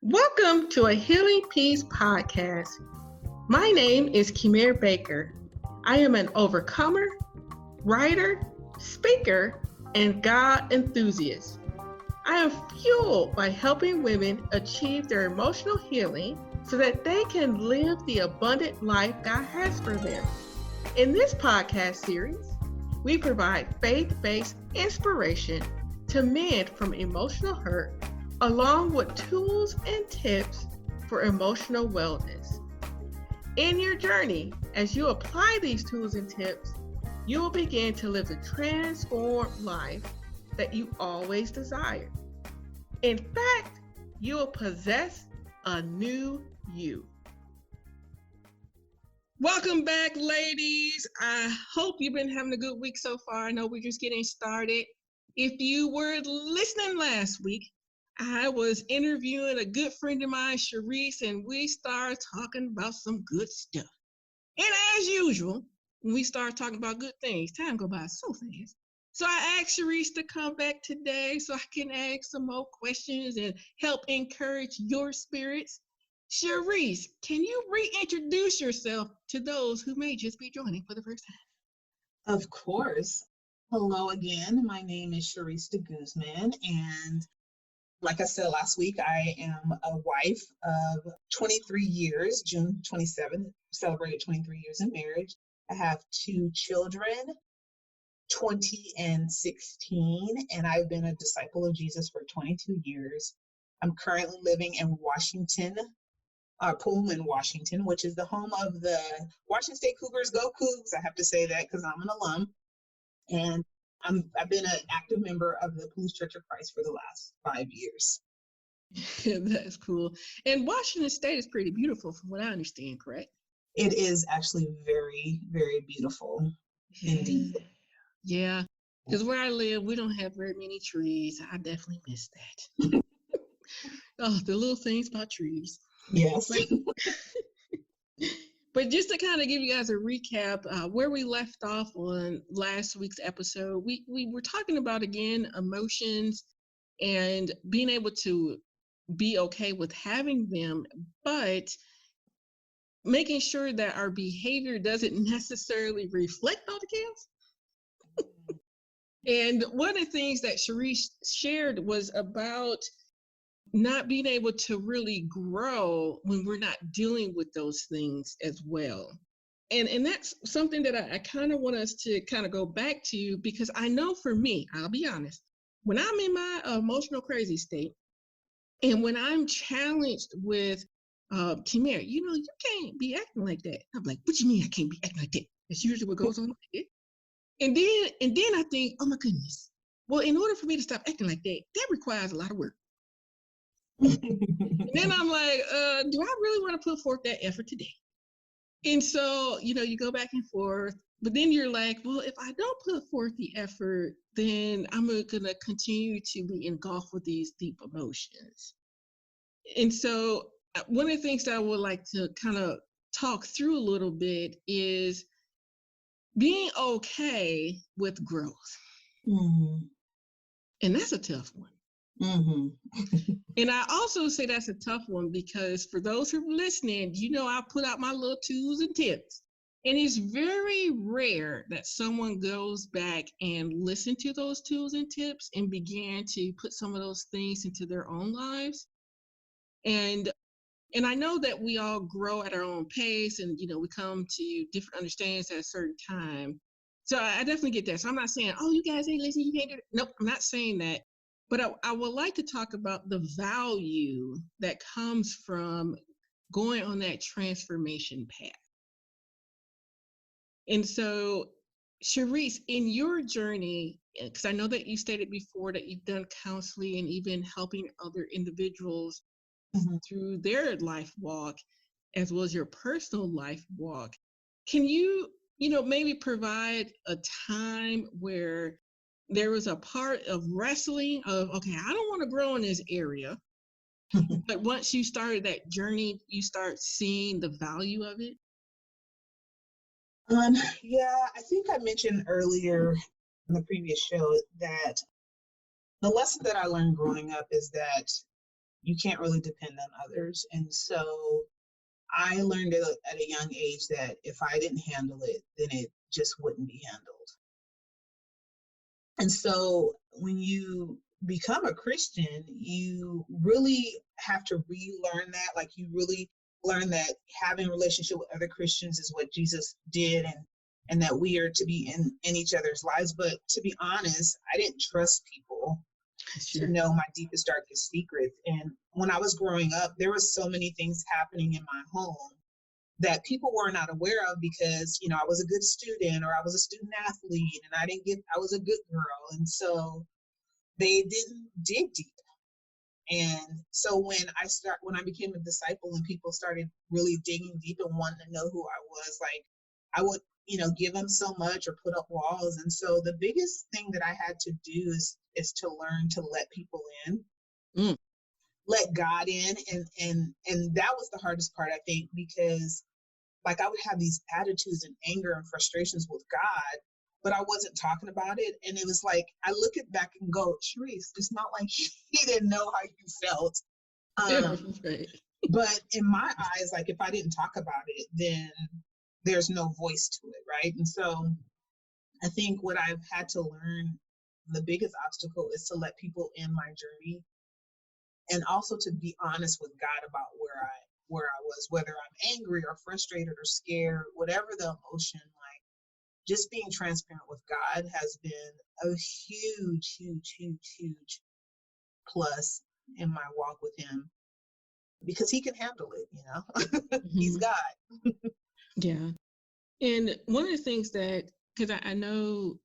Welcome to a Healing Peace podcast. My name is Kimir Baker. I am an overcomer, writer, speaker, and God enthusiast. I am fueled by helping women achieve their emotional healing so that they can live the abundant life God has for them. In this podcast series, we provide faith-based inspiration to mend from emotional hurt, along with tools and tips for emotional wellness. In your journey, as you apply these tools and tips, you will begin to live the transformed life that you always desired. In fact, you will possess a new you. Welcome back, ladies. I hope you've been having a good week so far. I know we're just getting started. If you were listening last week, I was interviewing a good friend of mine, Sharice, and we started talking about some good stuff. And as usual, when we start talking about good things, time goes by so fast. So I asked Sharice to come back today so I can ask some more questions and help encourage your spirits. Sharice, can you reintroduce yourself to those who may just be joining for the first time? Of course. Hello again. My name is Sharice de Guzman, and like I said last week, I am a wife of 23 years. June 27th, celebrated 23 years in marriage. I have two children, 20 and 16, and I've been a disciple of Jesus for 22 years. I'm currently living in Pullman, Washington, which is the home of the Washington State Cougars. Go Cougs! I have to say that because I'm an alum. And I've been an active member of the Police Church of Christ for the last 5 years. That's cool. And Washington State is pretty beautiful from what I understand, correct? It is actually very, very beautiful indeed. Yeah, because where I live, we don't have very many trees. I definitely miss that. Oh, the little things about trees. Yes. But just to kind of give you guys a recap, where we left off on last week's episode, we were talking about, again, emotions and being able to be okay with having them, but making sure that our behavior doesn't necessarily reflect those chaos. And one of the things that Sharice shared was about not being able to really grow when we're not dealing with those things as well. And that's something that I kind of want us to kind of go back to, because I know for me, I'll be honest, when I'm in my emotional crazy state, and when I'm challenged with, Kimir, you can't be acting like that. I'm like, what do you mean I can't be acting like that? That's usually what goes on. And then I think, oh my goodness, well, in order for me to stop acting like that, that requires a lot of work. And then I'm like, do I really want to put forth that effort today? And so, you go back and forth, but then you're like, well, if I don't put forth the effort, then I'm going to continue to be engulfed with these deep emotions. And so one of the things that I would like to kind of talk through a little bit is being okay with growth. Mm-hmm. And that's a tough one. Mm-hmm. And I also say that's a tough one because for those who are listening, I put out my little tools and tips. And it's very rare that someone goes back and listen to those tools and tips and begin to put some of those things into their own lives. And I know that we all grow at our own pace, and we come to different understandings at a certain time. So I definitely get that. So I'm not saying, oh, you guys ain't listening, you can't do it. Nope, I'm not saying that. But I would like to talk about the value that comes from going on that transformation path. And so, Sharice, in your journey, because I know that you stated before that you've done counseling and even helping other individuals through their life walk, as well as your personal life walk, can you, maybe provide a time where there was a part of wrestling of, okay, I don't want to grow in this area. But once you started that journey, you start seeing the value of it? Yeah, I think I mentioned earlier in the previous show that the lesson that I learned growing up is that you can't really depend on others. And so I learned at a young age that if I didn't handle it, then it just wouldn't be handled. And so when you become a Christian, you really have to relearn that. Like you really learn that having a relationship with other Christians is what Jesus did, and that we are to be in each other's lives. But to be honest, I didn't trust people to Sure. know my deepest, darkest secrets. And when I was growing up, there was so many things happening in my home that people were not aware of because, I was a good student or I was a student athlete and I was a good girl. And so they didn't dig deep. And so when I became a disciple and people started really digging deep and wanting to know who I was, like I would, give them so much or put up walls. And so the biggest thing that I had to do is to learn to let people in, Mm. let God in. And that was the hardest part, I think, because like I would have these attitudes and anger and frustrations with God, but I wasn't talking about it. And it was like, I look it back and go, Sharice, it's not like he didn't know how you felt. Right. But in my eyes, like if I didn't talk about it, then there's no voice to it. Right. And so I think what I've had to learn, the biggest obstacle is to let people in my journey and also to be honest with God about where I was, whether I'm angry or frustrated or scared, whatever the emotion, like just being transparent with God has been a huge, huge, huge, huge plus in my walk with him because he can handle it, he's Hmm. God. Yeah. And one of the things that, because I know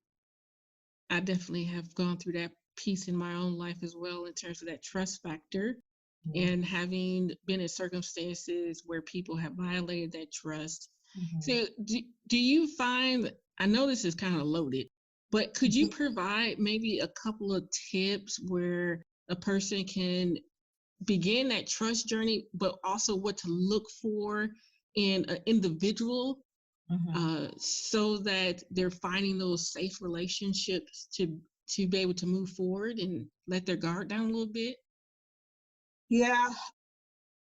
I definitely have gone through that piece in my own life as well, in terms of that trust factor and having been in circumstances where people have violated that trust. Mm-hmm. So, do you find, I know this is kind of loaded, but could you provide maybe a couple of tips where a person can begin that trust journey, but also what to look for in an individual, Mm-hmm. so that they're finding those safe relationships to be able to move forward and let their guard down a little bit? Yeah.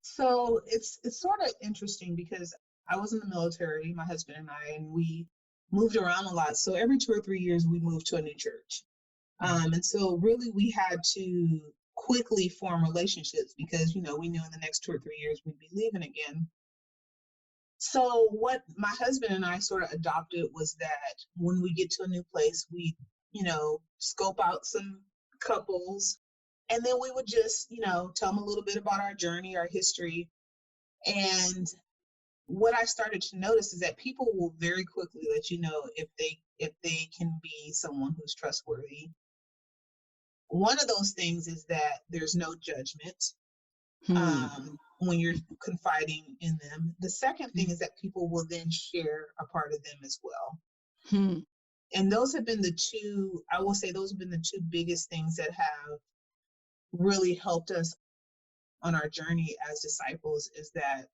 So it's sort of interesting because I was in the military, my husband and I, and we moved around a lot. So every 2 or 3 years we moved to a new church. And so really we had to quickly form relationships because, we knew in the next 2 or 3 years we'd be leaving again. So what my husband and I sort of adopted was that when we get to a new place, we, scope out some couples and then we would just, tell them a little bit about our journey, our history. And what I started to notice is that people will very quickly let you know if they can be someone who's trustworthy. One of those things is that there's no judgment Hmm. when you're confiding in them. The second thing is that people will then share a part of them as well. Hmm. And those have been the two, I will say, those have been the two biggest things that have really helped us on our journey as disciples is that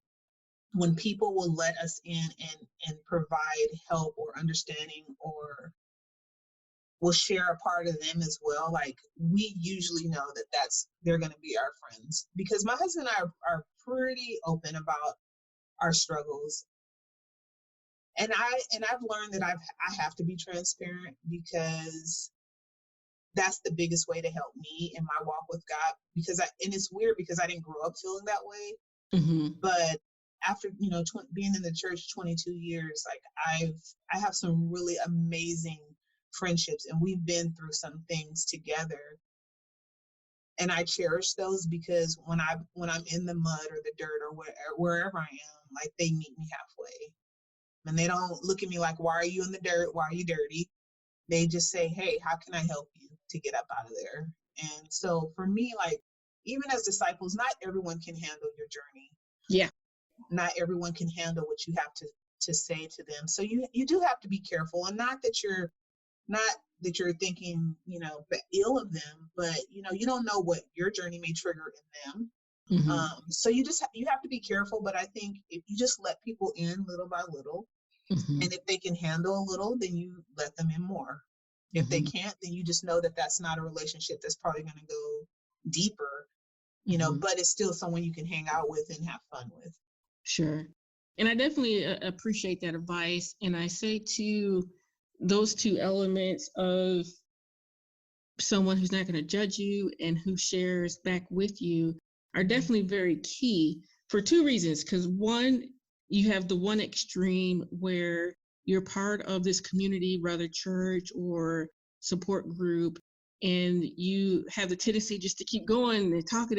when people will let us in and provide help or understanding or will share a part of them as well, like we usually know that they're going to be our friends because my husband and I are pretty open about our struggles. And I've learned that I have to be transparent because that's the biggest way to help me in my walk with God because and it's weird because I didn't grow up feeling that way. Hmm. But after being in the church 22 years, like I have some really amazing friendships and we've been through some things together, and I cherish those because when I'm in the mud or the dirt or wherever I am, like they meet me halfway and they don't look at me like, why are you in the dirt, why are you dirty? They just say, hey, how can I help you to get up out of there? And so for me, like even as disciples, not everyone can handle your journey. Yeah. Not everyone can handle what you have to say to them. So you do have to be careful, and not that you're thinking ill of them, but you don't know what your journey may trigger in them. Hmm. So you have to be careful. But I think if you just let people in little by little, Hmm. and if they can handle a little, then you let them in more. If they Hmm. can't, then you just know that that's not a relationship that's probably going to go deeper. Hmm. but it's still someone you can hang out with and have fun with. Sure. And I definitely appreciate that advice. And I say too, those two elements of someone who's not going to judge you and who shares back with you are Mhm. definitely very key for two reasons. Because one, you have the one extreme where you're part of this community, whether church or support group, and you have the tendency just to keep going and talking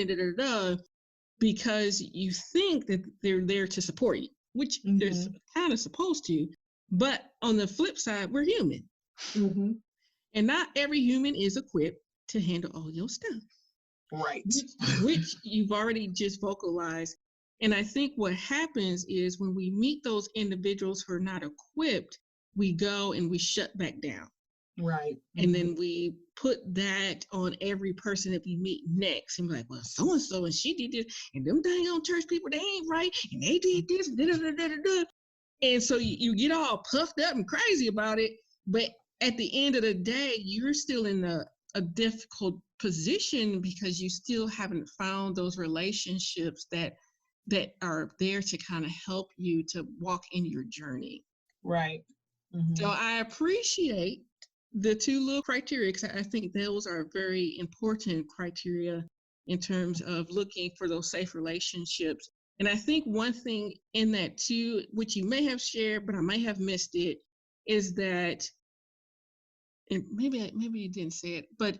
because you think that they're there to support you, which they're Mhm. kind of supposed to. But on the flip side, we're human, Mhm. and not every human is equipped to handle all your stuff, Right. which you've already just vocalized. And I think what happens is when we meet those individuals who are not equipped, we go and we shut back down. Right. And Mhm. then we put that on every person that we meet next. And be like, well, so and so, and she did this, and them dang on church people, they ain't right, and they did this, da, da, da, da, da. And so you get all puffed up and crazy about it. But at the end of the day, you're still in a difficult position because you still haven't found those relationships that are there to kind of help you to walk in your journey. Right. So Mhm. I appreciate the two little criteria because I think those are very important criteria in terms of looking for those safe relationships. And I think one thing in that too, which you may have shared, but I may have missed it, is that, and maybe you didn't say it, but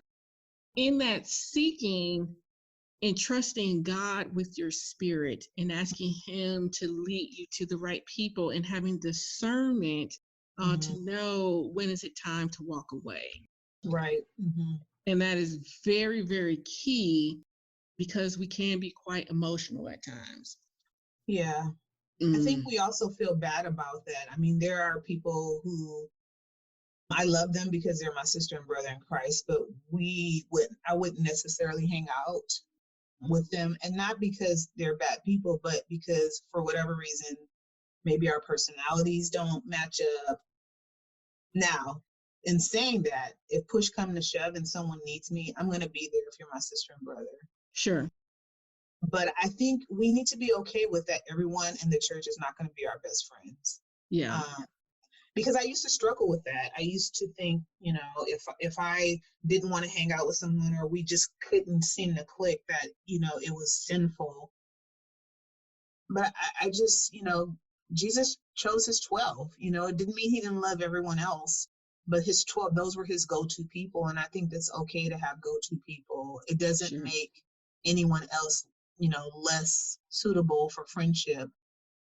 in that seeking and trusting God with your spirit and asking Him to lead you to the right people and having discernment Mhm. to know when is it time to walk away. Right. Mhm. And that is very, very key because we can be quite emotional at times. Yeah. I think Mm, we also feel bad about that. I mean, there are people who I love them because they're my sister and brother in Christ, but I wouldn't necessarily hang out with them, and not because they're bad people, but because for whatever reason, maybe our personalities don't match up. Now, in saying that, if push come to shove and someone needs me, I'm going to be there if you're my sister and brother. sure. But I think we need to be okay with that. Everyone in the church is not going to be our best friends. Yeah, Um, because I used to struggle with that. I used to think, if I didn't want to hang out with someone or we just couldn't seem to click, that it was sinful. But I just, Jesus chose his 12. It didn't mean he didn't love everyone else, but his 12, those were his go-to people, and I think that's okay to have go-to people. It doesn't sure. make anyone else, less suitable for friendship.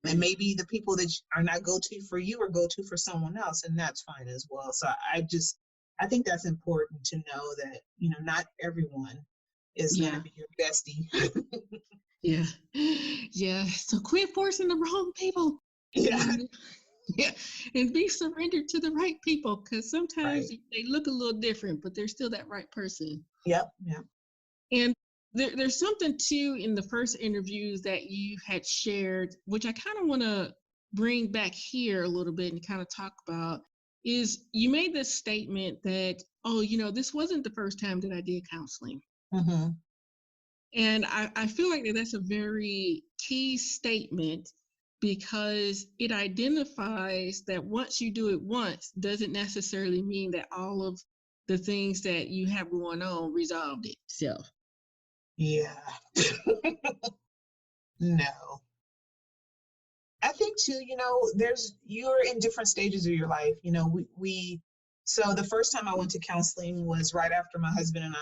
And Right. maybe the people that are not go-to for you are go-to for someone else, and that's fine as well. So I think that's important to know that not everyone is going to Yeah. be your bestie. Yeah. Yeah. So quit forcing the wrong people Yeah. and yeah, and be surrendered to the right people because sometimes Right. they look a little different, but they're still that right person. Yep. Yep. And there's something too in the first interviews that you had shared, which I kind of want to bring back here a little bit and kind of talk about. Is you made this statement that, oh, this wasn't the first time that I did counseling. Mm-hmm. And I feel like that's a very key statement because it identifies that once you do it once doesn't necessarily mean that all of the things that you have going on resolved itself. Yeah. No. I think too, you're in different stages of your life. So the first time I went to counseling was right after my husband and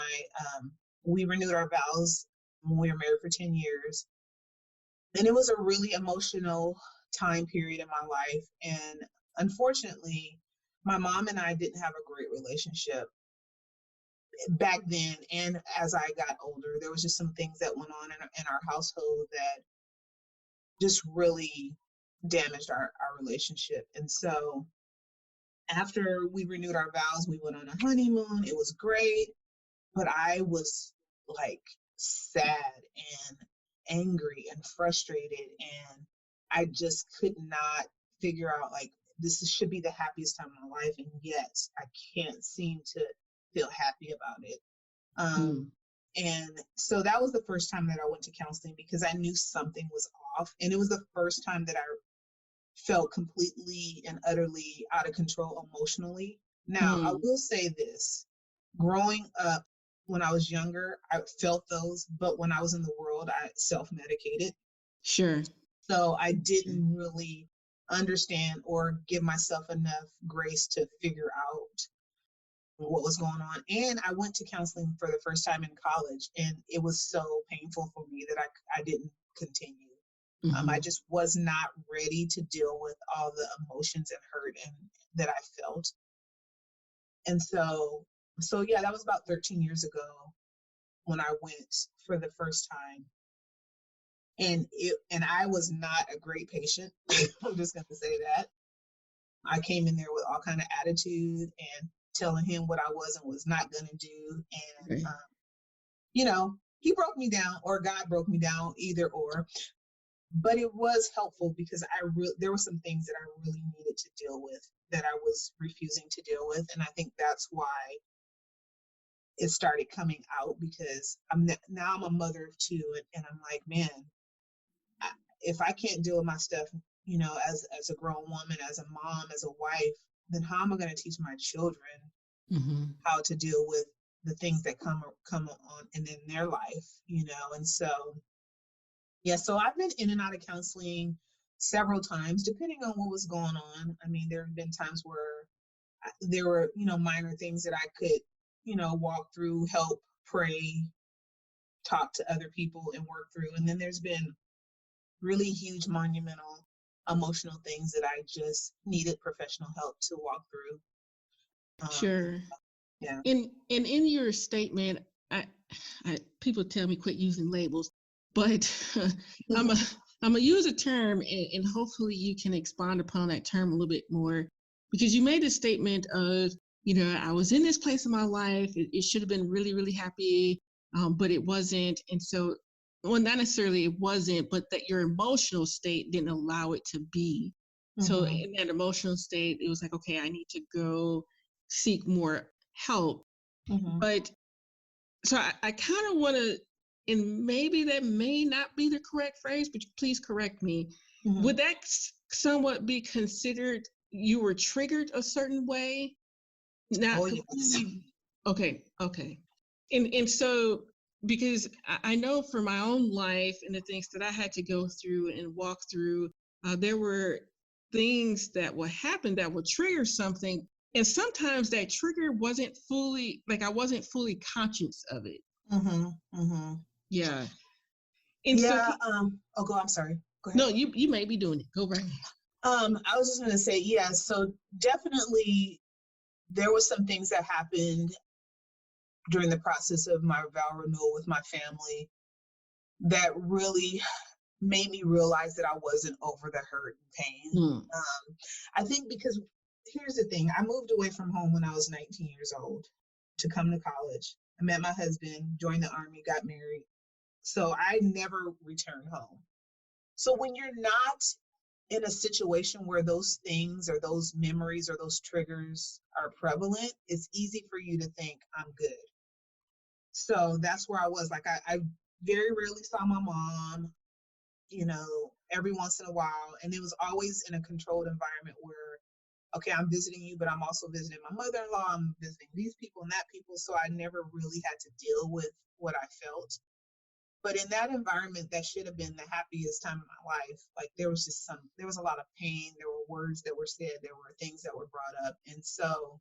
we renewed our vows when we were married for 10 years. And it was a really emotional time period in my life. And unfortunately, my mom and I didn't have a great relationship back then. And as I got older, there was just some things that went on in our household that just really damaged our relationship. And so after we renewed our vows, we went on a honeymoon. It was great, but I was like sad and angry and frustrated. And I just could not figure out, like, this should be the happiest time of my life. And yet I can't seem to feel happy about it. Um, Mm, And so that was the first time that I went to counseling because I knew something was off. And it was the first time that I felt completely and utterly out of control emotionally. Now, I Mm, will say this: growing up when I was younger, I felt those, but when I was in the world, I self medicated. sure. So I Sure. didn't really understand or give myself enough grace to figure out what was going on. And I went to counseling for the first time in college, and it was so painful for me that I didn't continue. I Hmm. just was not ready to deal with all the emotions and hurt and that I felt. And so yeah, that was about 13 years ago when I went for the first time. And I was not a great patient. I'm just gonna say that. I came in there with all kind of attitude and telling him what I was and was not gonna do. And Right. he broke me down, or God broke me down, either or. But it was helpful because there were some things that I really needed to deal with that I was refusing to deal with, and I think that's why it started coming out, because now I'm a mother of two, and I'm like, man, if I can't deal with my stuff, as a grown woman, as a mom, as a wife, then how am I going to teach my children Hmm. how to deal with the things that come on and in their life? And so yeah, so I've been in and out of counseling several times, depending on what was going on. I mean, there have been times where there were, minor things that I could, walk through, help, pray, talk to other people and work through. And then there's been really huge, monumental, emotional things that I just needed professional help to walk through. Um, Sure. yeah. In your statement, I, people tell me quit using labels, but I'm a I'm gonna use a term, and hopefully you can expand upon that term a little bit more, because you made a statement of, I was in this place in my life. It should have been really, really happy, but it wasn't. And so, well, not necessarily it wasn't, but that your emotional state didn't allow it to be. So Mm-hmm. in that emotional state, it was like, okay, I need to go seek more help. Mm-hmm. But so I kind of want to, and maybe that may not be the correct phrase, but please correct me. Mm-hmm. Would that somewhat be considered you were triggered a certain way? Oh, Not yes. completely. Okay, okay. And so, because I know for my own life and the things that I had to go through and walk through, there were things that would happen that would trigger something. And sometimes that trigger wasn't fully, like I wasn't fully conscious of it. Mm-hmm. Mm-hmm. Yeah. And so, Yeah. I'm sorry. Go ahead. no, you may be doing it. Go right ahead. I was just going to say, yeah, so definitely there were some things that happened during the process of my vow renewal with my family that really made me realize that I wasn't over the hurt and pain. Hmm. I think because here's the thing: I moved away from home when I was 19 years old to come to college. I met my husband, joined the army, got married. So I never returned home. So when you're not in a situation where those things or those memories or those triggers are prevalent, it's easy for you to think I'm good. So that's where I was. Like I very rarely saw my mom, every once in a while. And it was always in a controlled environment where, okay, I'm visiting you, but I'm also visiting my mother-in-law, I'm visiting these people and that people. So I never really had to deal with what I felt. But in that environment, that should have been the happiest time of my life. Like there was a lot of pain. There were words that were said. There were things that were brought up. And so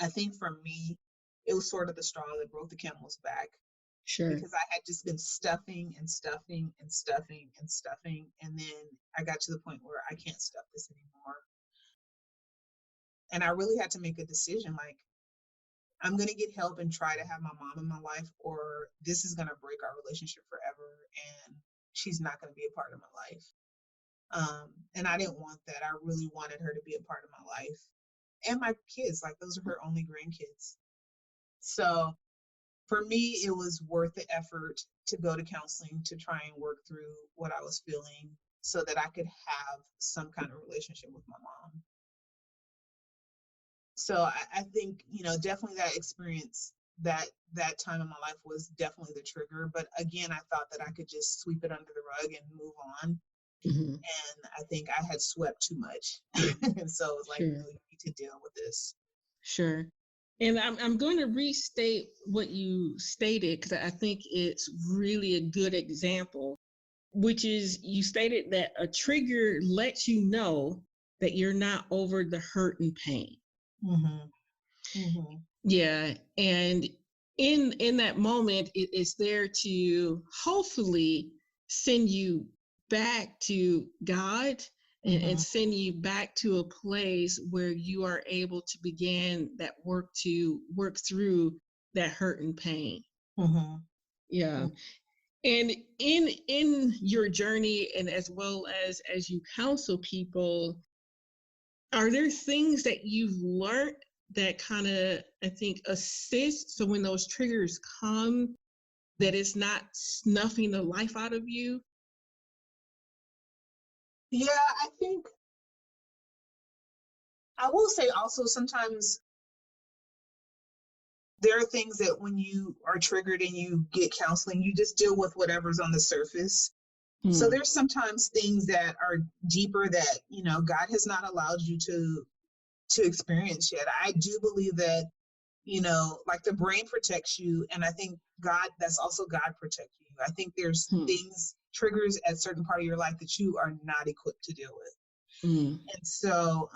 I think for me, it was sort of the straw that broke the camel's back, Sure. because I had just been stuffing and stuffing and stuffing and stuffing. And then I got to the point where I can't stuff this anymore. And I really had to make a decision, like, I'm going to get help and try to have my mom in my life, or this is going to break our relationship forever. And she's not going to be a part of my life. And I didn't want that. I really wanted her to be a part of my life and my kids. Like, those are her only grandkids. So for me, it was worth the effort to go to counseling to try and work through what I was feeling so that I could have some kind of relationship with my mom. So I think, definitely that experience that time in my life was definitely the trigger. But again, I thought that I could just sweep it under the rug and move on. Hmm. And I think I had swept too much. And so it was like, no, Sure. you need to deal with this. Sure. And I'm going to restate what you stated because I think it's really a good example, which is you stated that a trigger lets you know that you're not over the hurt and pain. Mm-hmm. Mm-hmm. Yeah. And in that moment, it's there to hopefully send you back to God and Mm-hmm. send you back to a place where you are able to begin that work to work through that hurt and pain. Mm-hmm. Yeah. And in your journey and as well as you counsel people, are there things that you've learned that kind of, I think, assist so when those triggers come, that it's not snuffing the life out of you? Yeah, I think I will say also sometimes there are things that when you are triggered and you get counseling, you just deal with whatever's on the surface. So Hmm. there's sometimes things that are deeper that, God has not allowed you to experience yet. I do believe that, like the brain protects you, and I think that's also God protecting you. I think there's Hmm. things, triggers at certain part of your life that you are not equipped to deal with. Hmm. And so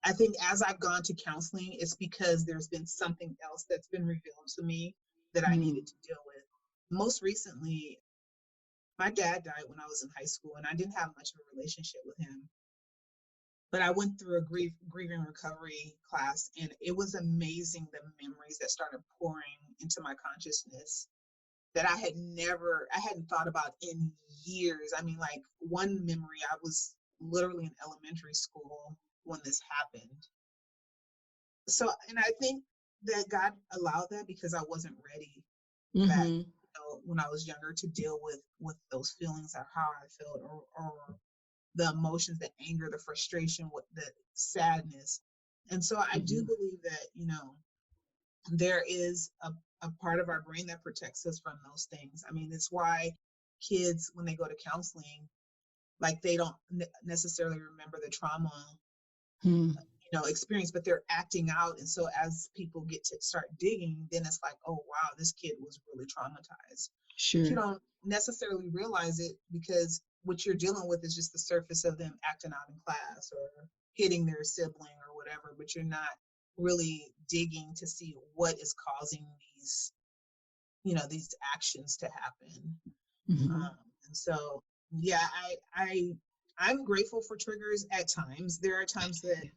I think as I've gone to counseling, it's because there's been something else that's been revealed to me that I Hmm. needed to deal with. Most recently, my dad died when I was in high school, and I didn't have much of a relationship with him. But I went through a grieving recovery class, and it was amazing the memories that started pouring into my consciousness that I hadn't thought about in years. I mean, like one memory, I was literally in elementary school when this happened. So, and I think that God allowed that because I wasn't ready back, Hmm. when I was younger to deal with those feelings or how I felt, or the emotions, the anger, the frustration, with the sadness. And so I do Hmm. believe that, there is a part of our brain that protects us from those things. I mean, it's why kids, when they go to counseling, like they don't necessarily remember the trauma, Hmm. experience, but they're acting out. And so as people get to start digging, then it's like, oh, wow, this kid was really traumatized. But you Sure. don't necessarily realize it because what you're dealing with is just the surface of them acting out in class or hitting their sibling or whatever, but you're not really digging to see what is causing these actions to happen. Hmm. And so, yeah, I'm grateful for triggers at times. There are times that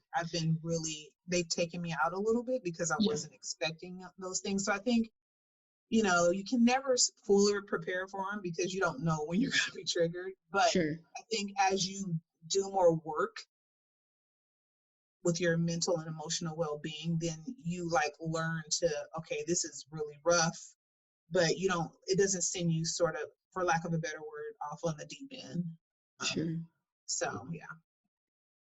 they've taken me out a little bit because I Yeah. wasn't expecting those things. So I think, you can never fully prepare for them because you don't know when you're going to be triggered. But Sure. I think as you do more work with your mental and emotional well-being, then you like learn to, okay, this is really rough, but it doesn't send you sort of, for lack of a better word, off on the deep end. Um, Sure. so yeah.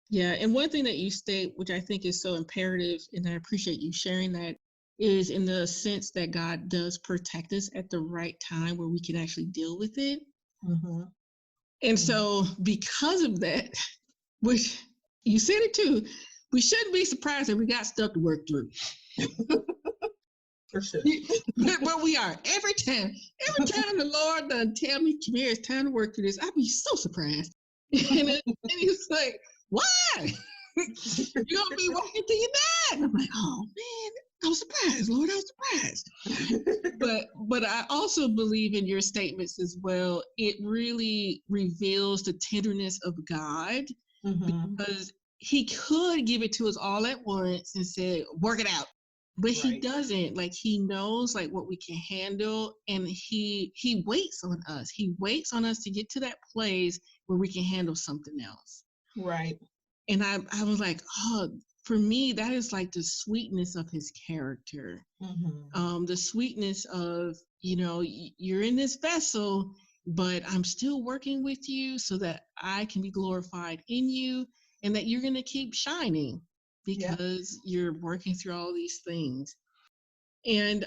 Yeah, and one thing that you state, which I think is so imperative, and I appreciate you sharing that, is in the sense that God does protect us at the right time where we can actually deal with it. Mm-hmm. And Mm-hmm. so, because of that, which you said it too, we shouldn't be surprised that we got stuff to work through. For sure. But we are every time the Lord done tell me, come here, it's time to work through this, I'd be so surprised. And it's like, why? You're gonna be working till you're dead. And I'm like, oh man, I was surprised, Lord, I was surprised. But I also believe in your statements as well. It really reveals the tenderness of God Mm-hmm. because he could give it to us all at once and say, work it out. But he Right. doesn't. Like he knows like what we can handle, and he waits on us. He waits on us to get to that place where we can handle something else. Right. And I was like, oh, for me, that is like the sweetness of his character. Mm-hmm. The sweetness of, you're in this vessel, but I'm still working with you so that I can be glorified in you and that you're going to keep shining Yeah. because you're working through all these things. And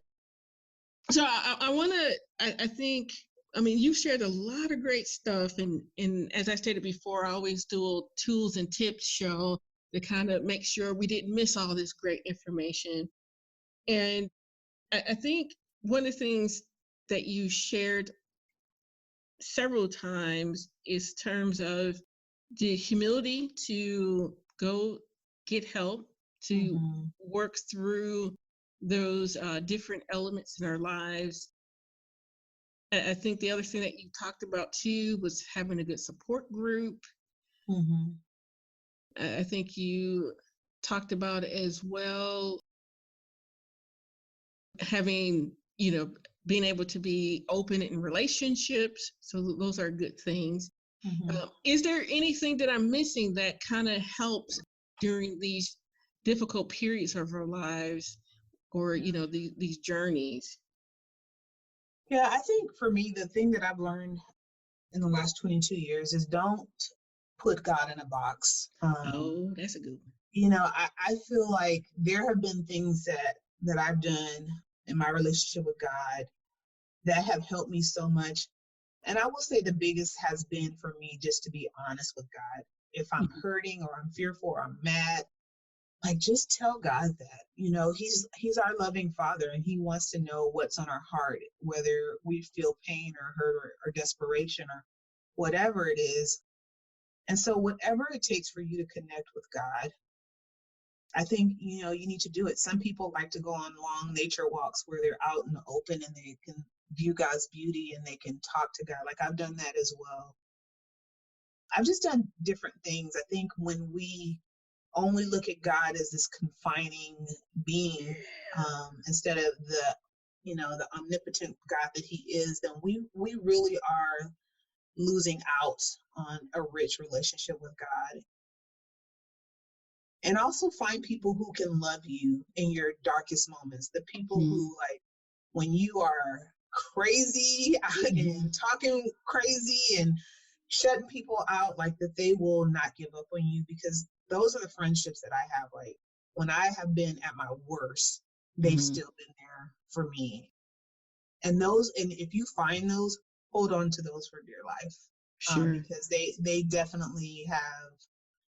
so I want to, I think, I mean, you've shared a lot of great stuff. And as I stated before, I always do tools and tips show to kind of make sure we didn't miss all this great information. And I think one of the things that you shared several times is terms of the humility to go get help, to Mm-hmm. work through those different elements in our lives. I think the other thing that you talked about too was having a good support group. Mm-hmm. I think you talked about as well having, being able to be open in relationships. So those are good things. Mm-hmm. Is there anything that I'm missing that kind of helps during these difficult periods of our lives, or these journeys? Yeah, I think for me, the thing that I've learned in the last 22 years is don't put God in a box. Oh, that's a good one. I feel like there have been things that I've done in my relationship with God that have helped me so much. And I will say the biggest has been for me just to be honest with God. If I'm Mhm. hurting or I'm fearful or I'm mad, like just tell God that. He's our loving Father and he wants to know what's on our heart, whether we feel pain or hurt or desperation or whatever it is. And so whatever it takes for you to connect with God, I think you need to do it. Some people like to go on long nature walks where they're out in the open and they can view God's beauty and they can talk to God. Like I've done that as well. I've just done different things. I think when we only look at God as this confining being, instead of the omnipotent God that He is, then we really are losing out on a rich relationship with God. And also find people who can love you in your darkest moments. The people Mhm. who, like, when you are crazy Mhm. and talking crazy and shutting people out, like that they will not give up on you, because those are the friendships that I have. Like when I have been at my worst, they've Mhm. still been there for me. And if you find those, hold on to those for dear life, Sure. because they definitely have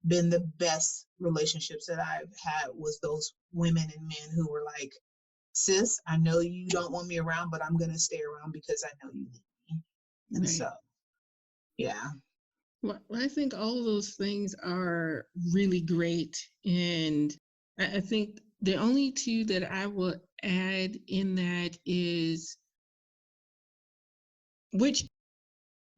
been the best relationships that I've had, was those women and men who were like, sis, I know you don't want me around, but I'm going to stay around because I know you need me. And Right. so, yeah. Well, I think all of those things are really great. And I think the only two that I will add in that is, which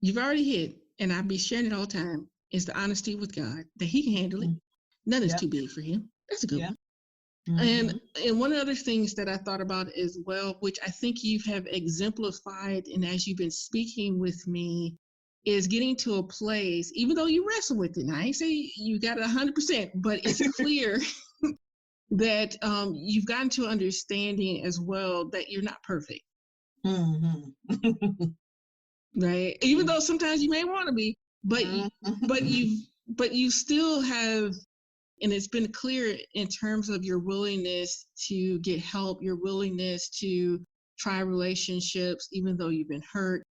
you've already hit, and I'll be sharing it all the time, is the honesty with God, that He can handle it. Mm-hmm. None is Yep. too big for Him. That's a good Yep. one. And Mm-hmm. and one of the other things that I thought about as well, which I think you have exemplified, and as you've been speaking with me, is getting to a place, even though you wrestle with it. And I ain't say you got it 100%, but it's clear that you've gotten to understanding as well that you're not perfect, Mm-hmm. right? Even though sometimes you may want to be, but but Mm-hmm. you still have, and it's been clear in terms of your willingness to get help, your willingness to try relationships even though you've been hurt.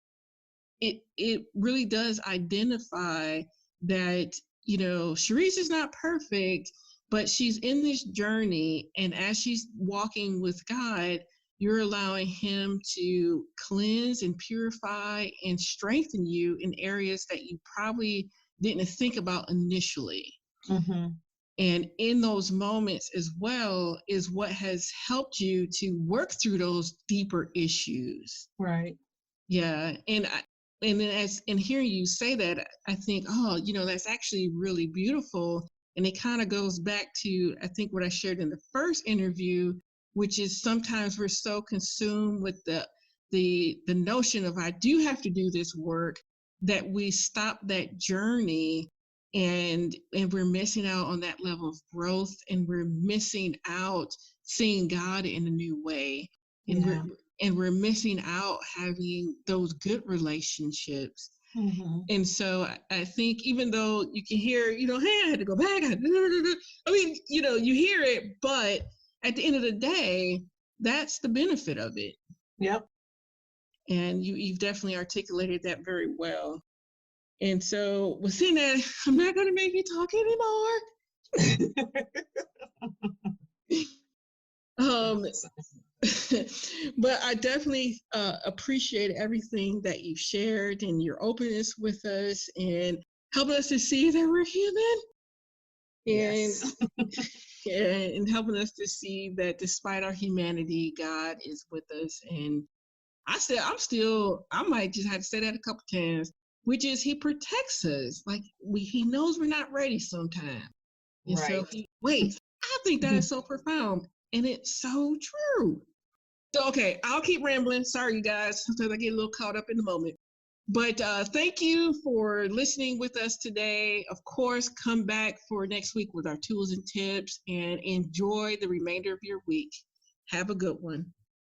It really does identify that, Sharice is not perfect, but she's in this journey, and as she's walking with God, you're allowing Him to cleanse and purify and strengthen you in areas that you probably didn't think about initially. Mm-hmm. And in those moments as well is what has helped you to work through those deeper issues. Right. Yeah. And then as in hearing you say that, I think, oh, that's actually really beautiful. And it kind of goes back to, I think, what I shared in the first interview, which is sometimes we're so consumed with the notion of I do have to do this work, that we stop that journey, and we're missing out on that level of growth, and we're missing out seeing God in a new way. And we're Yeah. and we're missing out having those good relationships. Mm-hmm. And so I think even though you can hear, hey, I had to go back. I mean, you hear it, but at the end of the day, that's the benefit of it. Yep. And you've definitely articulated that very well. And so within that, I'm not going to make you talk anymore. um, but I definitely appreciate everything that you've shared and your openness with us and helping us to see that we're human. And Yes. and helping us to see that despite our humanity, God is with us. And I might just have to say that a couple times, which is He protects us. Like He knows we're not ready sometimes, and so Right. He waits. I think that is so profound, and it's so true. So okay, I'll keep rambling. Sorry, you guys. Sometimes I get a little caught up in the moment. But thank you for listening with us today. Of course, come back for next week with our tools and tips and enjoy the remainder of your week. Have a good one.